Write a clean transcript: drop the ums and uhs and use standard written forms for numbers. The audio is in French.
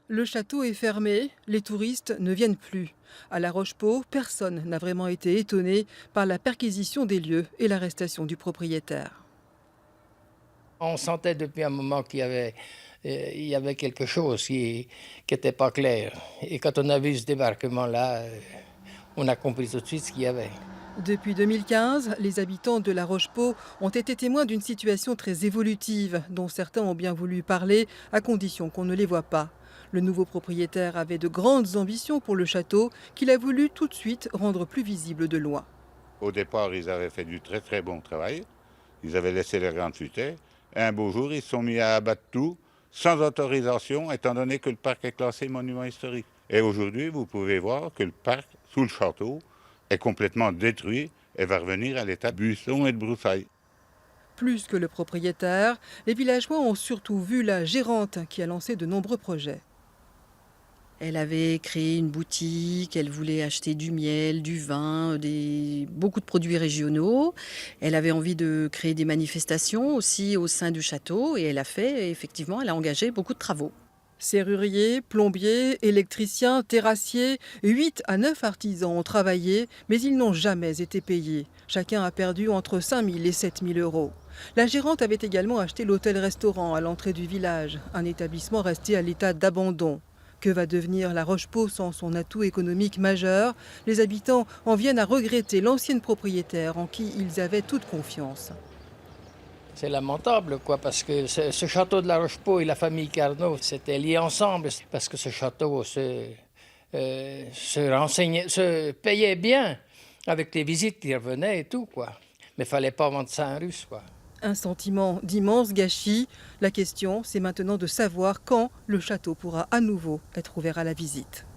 Le château est fermé, les touristes ne viennent plus. À La Roche-Pau, personne n'a vraiment été étonné par la perquisition des lieux et l'arrestation du propriétaire. On sentait depuis un moment qu'il y avait quelque chose qui n'était pas clair. Et quand on a vu ce débarquement-là, on a compris tout de suite ce qu'il y avait. Depuis 2015, les habitants de La Roche-Pau ont été témoins d'une situation très évolutive dont certains ont bien voulu parler à condition qu'on ne les voit pas. Le nouveau propriétaire avait de grandes ambitions pour le château qu'il a voulu tout de suite rendre plus visible de loin. Au départ, ils avaient fait du très très bon travail. Ils avaient laissé les grains de futaie. Et un beau jour, ils se sont mis à abattre tout, sans autorisation, étant donné que le parc est classé monument historique. Et aujourd'hui, vous pouvez voir que le parc, sous le château, est complètement détruit et va revenir à l'état de buisson et de broussailles. Plus que le propriétaire, les villageois ont surtout vu la gérante qui a lancé de nombreux projets. Elle avait créé une boutique, elle voulait acheter du miel, du vin, beaucoup de produits régionaux. Elle avait envie de créer des manifestations aussi au sein du château et elle a engagé beaucoup de travaux. Serruriers, plombiers, électriciens, terrassiers, 8 à 9 artisans ont travaillé, mais ils n'ont jamais été payés. Chacun a perdu entre 5 000 et 7 000 euros. La gérante avait également acheté l'hôtel-restaurant à l'entrée du village, un établissement resté à l'état d'abandon. Que va devenir La Roche-Pau sans son atout économique majeur? Les habitants en viennent à regretter l'ancienne propriétaire en qui ils avaient toute confiance. C'est lamentable, quoi, parce que ce château de La Roche-Pau et la famille Carnot s'étaient liés ensemble, parce que ce château se payait bien avec les visites qui revenaient et tout, quoi. Mais il fallait pas vendre ça en russe, quoi. Un sentiment d'immense gâchis. La question, c'est maintenant de savoir quand le château pourra à nouveau être ouvert à la visite.